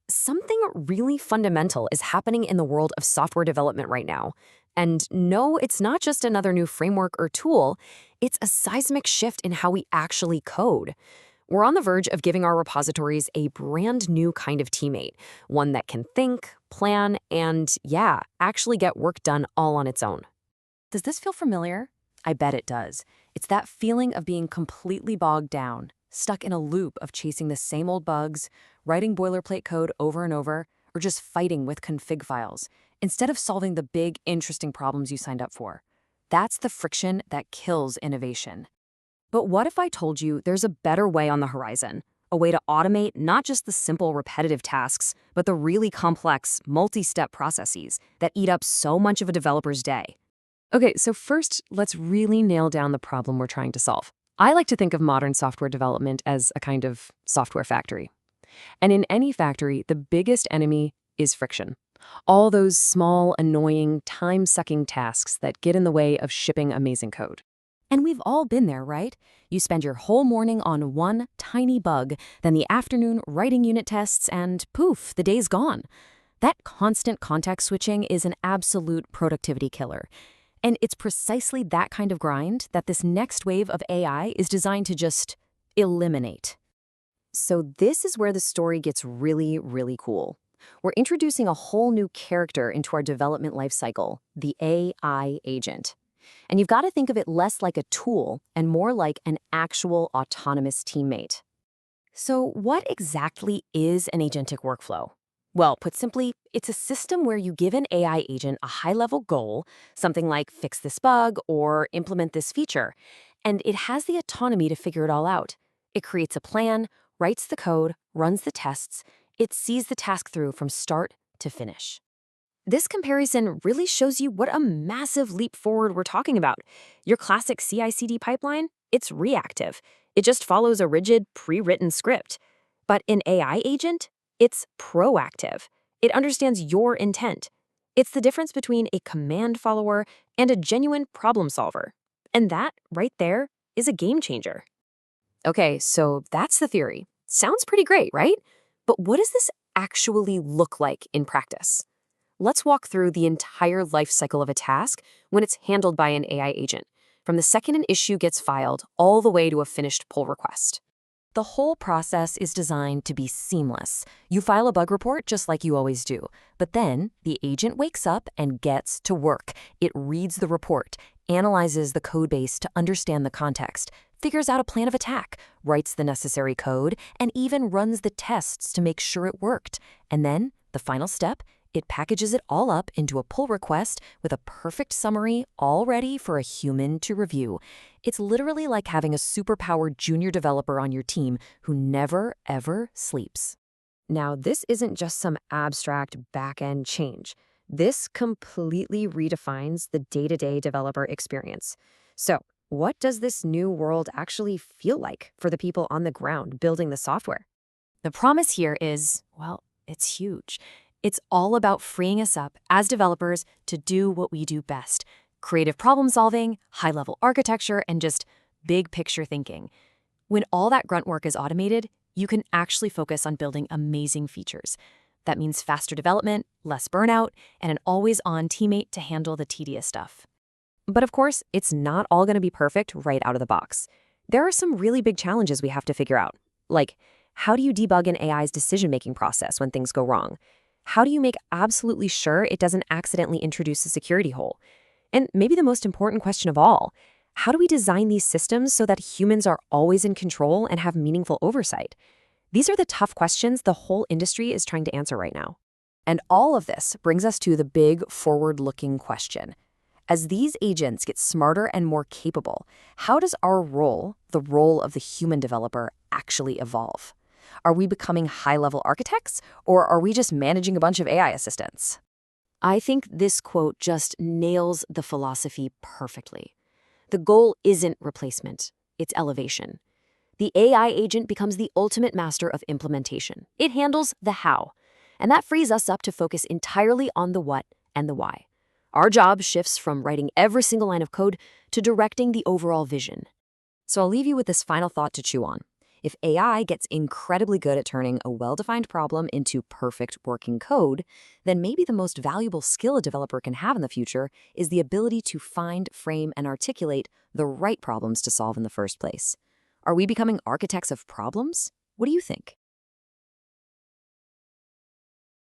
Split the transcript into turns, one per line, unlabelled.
Something really fundamental is happening in the world of software development right now. And no, it's not just another new framework or tool, it's a seismic shift in how we actually code. We're on the verge of giving our repositories a brand new kind of teammate, one that can think, plan, and, yeah, actually get work done all on its own. Does this feel familiar? I bet it does. It's that feeling of being completely bogged down, stuck in a loop of chasing the same old bugs, writing boilerplate code over and over, or just fighting with config files, instead of solving the big, interesting problems you signed up for. That's the friction that kills innovation. But what if I told you there's a better way on the horizon? A way to automate not just the simple repetitive tasks, but the really complex, multi-step processes that eat up so much of a developer's day. Okay, so first, let's really nail down the problem we're trying to solve. I like to think of modern software development as a kind of software factory. And in any factory, the biggest enemy is friction. All those small, annoying, time-sucking tasks that get in the way of shipping amazing code. And we've all been there, right? You spend your whole morning on one tiny bug, then the afternoon writing unit tests, and poof, the day's gone. That constant context switching is an absolute productivity killer. And it's precisely that kind of grind that this next wave of AI is designed to just eliminate. So this is where the story gets really, really cool. We're introducing a whole new character into our development lifecycle, the AI agent. And you've got to think of it less like a tool and more like an actual autonomous teammate. So what exactly is an agentic workflow? Well, put simply, it's a system where you give an AI agent a high-level goal, something like fix this bug or implement this feature, and it has the autonomy to figure it all out. It creates a plan, writes the code, runs the tests. It sees the task through from start to finish. This comparison really shows you what a massive leap forward we're talking about. Your classic CI/CD pipeline, it's reactive. It just follows a rigid, pre-written script. But an AI agent, it's proactive. It understands your intent. It's the difference between a command follower and a genuine problem solver. And that, right there, is a game changer. Okay, so that's the theory. Sounds pretty great, right? But what does this actually look like in practice? Let's walk through the entire life cycle of a task when it's handled by an AI agent, from the second an issue gets filed all the way to a finished pull request. The whole process is designed to be seamless. You file a bug report just like you always do, but then the agent wakes up and gets to work. It reads the report, analyzes the code base to understand the context, figures out a plan of attack, writes the necessary code, and even runs the tests to make sure it worked. And then, the final step, it packages it all up into a pull request with a perfect summary all ready for a human to review. It's literally like having a superpowered junior developer on your team who never, ever sleeps. Now, this isn't just some abstract back-end change. This completely redefines the day-to-day developer experience. So, what does this new world actually feel like for the people on the ground building the software? The promise here is, well, it's huge. It's all about freeing us up as developers to do what we do best: creative problem solving, high-level architecture, and just big picture thinking. When all that grunt work is automated, you can actually focus on building amazing features. That means faster development, less burnout, and an always-on teammate to handle the tedious stuff. But of course, it's not all going to be perfect right out of the box. There are some really big challenges we have to figure out. Like, how do you debug an AI's decision-making process when things go wrong? How do you make absolutely sure it doesn't accidentally introduce a security hole? And maybe the most important question of all, how do we design these systems so that humans are always in control and have meaningful oversight? These are the tough questions the whole industry is trying to answer right now. And all of this brings us to the big forward-looking question. As these agents get smarter and more capable, how does our role, the role of the human developer, actually evolve? Are we becoming high-level architects, or are we just managing a bunch of AI assistants? I think this quote just nails the philosophy perfectly. The goal isn't replacement, it's elevation. The AI agent becomes the ultimate master of implementation. It handles the how, and that frees us up to focus entirely on the what and the why. Our job shifts from writing every single line of code to directing the overall vision. So I'll leave you with this final thought to chew on. If AI gets incredibly good at turning a well-defined problem into perfect working code, then maybe the most valuable skill a developer can have in the future is the ability to find, frame, and articulate the right problems to solve in the first place. Are we becoming architects of problems? What do you think?